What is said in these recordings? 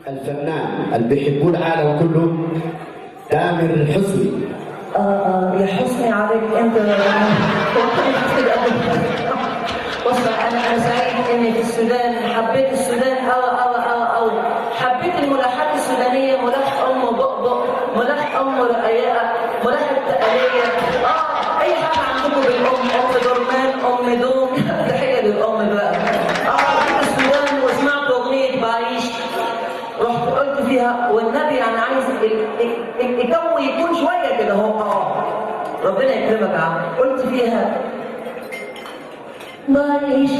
الفنان اللي بيحبوه العالم كله تامر حسني. يا حسني عليك انت. بص انا سعيد اني في السودان، حبيت السودان أو حبيت الملاحات السودانيه، ملاح ام بقبق، ملاح ام رقيقه، ملاح التقليه. اي حاجه عندكم بالام، ام درمان، ام دوم. تحيه للام بقى. جيت السودان وسمعت اغنيه بعيش، رحت قلت فيها والنبي انا عايز الجو يكون شويه كده اهو. ربنا يكرمك يا عم. قلت فيها بعيش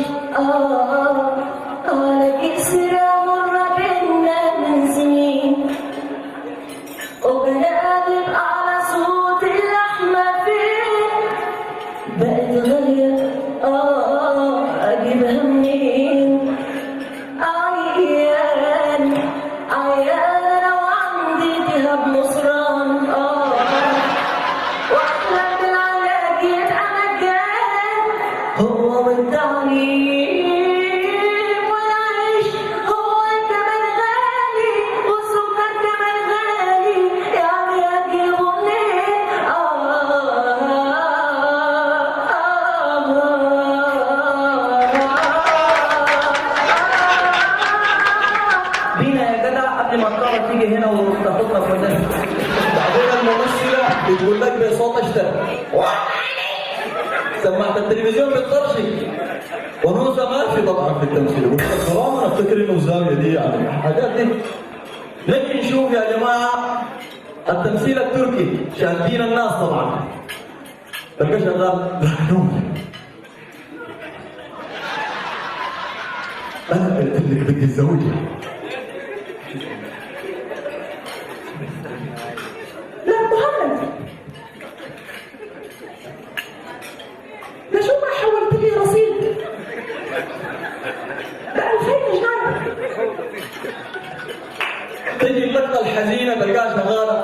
على كسرة مرة بينا من سنين، وبنادم على صوت اللحمة فين، بقت غالية أجيبها منين؟ عيان أنا وعندي تهاب مصران، وأحلى بالعلاج يبقى مجان، هو والتعليم والعيش هو كمان غالي، والسكر كمان غالي، يعني هتجيبه منين؟ بينا يا جدع قبل ما الطاقة تيجي هنا وتاخدنا في ودانك. بعدين الممثلة بتقول لك بصوت اشتر سماعة التلفزيون بتطرشي، ونوسة ما في طبعا في التمثيل. والكلام انا افتكر انه الزاوية دي يعني الحاجات دي. نجي نشوف يا جماعة التمثيل التركي، شاهدين الناس طبعا. تلقى شغال انا قلت لك بدي الزوجة. لا محمد، لا شو ما حولت لي رصيد ب 2000 جنيه. تجي اللقطة الحزينة تلقاها شغالة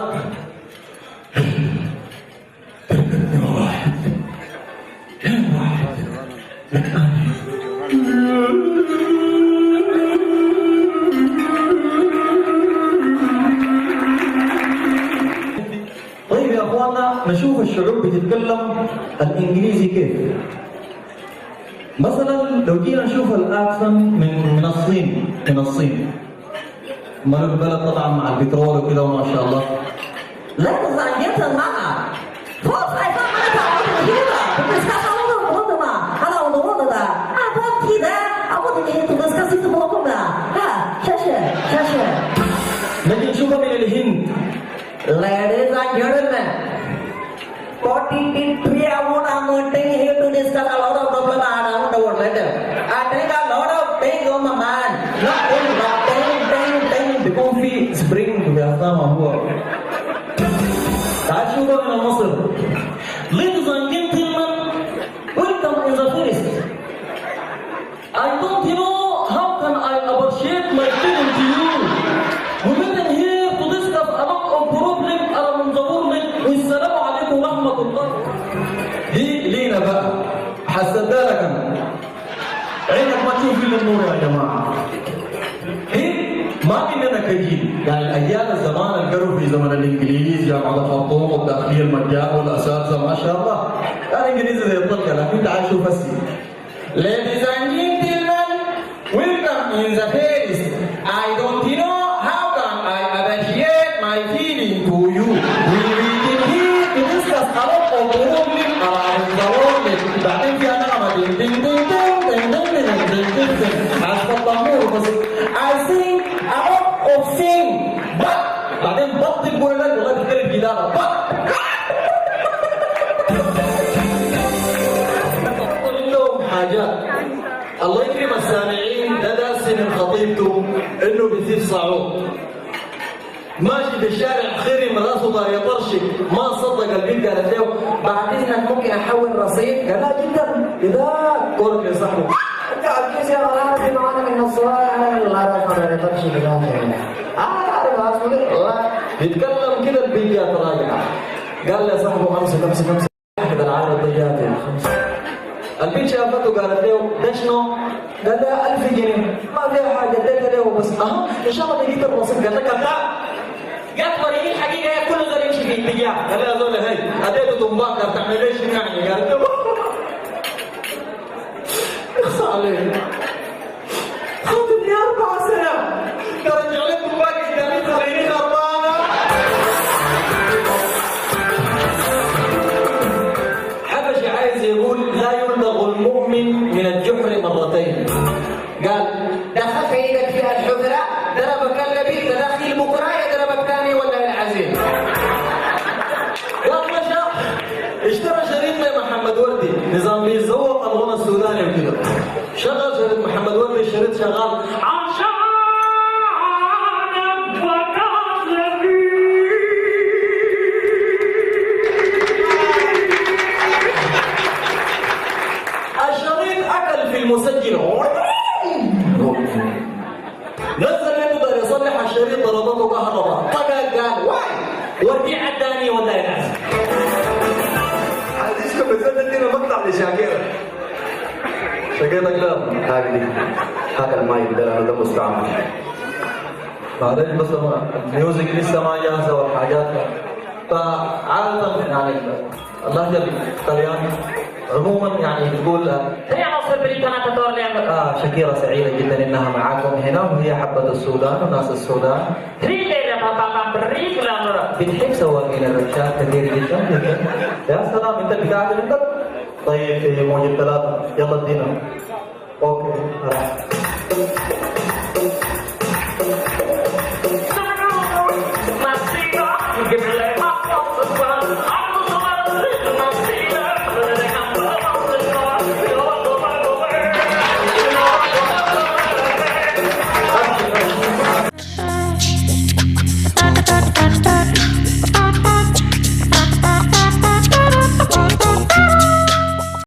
طيب يا اخوانا، نشوف الشعوب بتتكلم الانجليزي كيف. مثلا لو جينا نشوف الاكسن من الصين، مال البلد طبعا مع البترول وكده وما شاء الله. لا تزعجت معها فوق عايزة ما تعرفوا كده بس كده وضع ما أنا وضع ده أبغى كده أبغى إيه تبص كذي تبغى كده شاشة نجي نشوفها من الهند. Ladies and gentlemen, 43 I'm wanting here to discuss a lot of problems around the world later. I think a lot of things on my mind. Nothing. بيكون في سبرينج في أفلام هو. تعال شوفها من مصر. Ladies and gentlemen, welcome in the forest. I don't know how can I appreciate my feeling to you. We met here to discuss a lot of problems around the world. والسلام عليكم ورحمة الله. دي لينا بقى. حسدها لك أنا. عينك ما تشوف إلا النور يا جماعة. ما مننا كجيل، يعني الاجيال الزمان القروا في زمن الانجليز، جامعه الخرطوم والداخليه المجان والاساتذه ما شاء الله. الانجليزي زي الطلقه، لكن تعال شوف هسي. Ladies and gentlemen, welcome in the Paris. I don't know how can I appreciate my feeling to you. We will here to discuss a lot of problems around the world. بعدين في نغمه دين دين دين دين دين دين دين دين حسب الطابور بس. I think a lot of things but بعدين بطل تقول لك والله بتكلم جدارة بطل لهم حاجات. الله يكرم السامعين، ده درس من خطيبته انه بيثير صعود. ماشي في الشارع خيري من راسه طار يطرشك، ما صدق البنت قالت له بعد اذنك ممكن احول رصيد؟ قال لا جدا كده كورك يا صاحبي. انت عجيز يا غلابي معانا من الصباح لا ما يطرشك كده. بيتكلم كده البيجات راجعه. قال لي يا صاحبي امسك كده العرض الضيات يا اخي. البنت شافته قالت له له ده شنو؟ قال لها 1000 جنيه ما فيها حاجه اديتها له بس ان شاء الله لقيت الرصيد. قال لك كذاب. قالت وريني الحقيقه يا كل زول يمشي في اتجاه. قال لها زول هي اديته تنباك تعمل ليش يعني؟ قالت له اخصى عليك خاطبني 4 سنين ترجع لك تنباك قدامي تخليني خربانه. حبشي عايز يقول لا يلدغ المؤمن من الجحر مرتين. قال دخل في ايدك فيها الحفره ضربك النبي تدخل بكره يضربك ثاني ولا العزيز. قال مشى اشترى شريط من محمد وردي نظام بيزوق الغنى السوداني وكده. شغل شريط محمد وردي الشريط شغال عشان الشريط اكل في المسجل. نزل يقدر يصلح الشريط ضربته كهرباء طقق قال واي وردي عداني ولا ينعس. حديثكم بسنة دينا مقطع لشاكيرة شاكيرة كلام هذا الماي بدل هذا مستعمل. بعدين بس الميوزك لسه ما جاهزة والحاجات فعادة يعني اللهجة الطلياني عموما يعني تقول شكيرة سعيدة جدا انها معاكم هنا وهي حبة السودان وناس السودان. بتحب سواقين الركشات كثير جدا جدا. يا سلام انت اللي قاعد عندك. طيب في موجة 3 يلا ادينا. اوكي Thank you.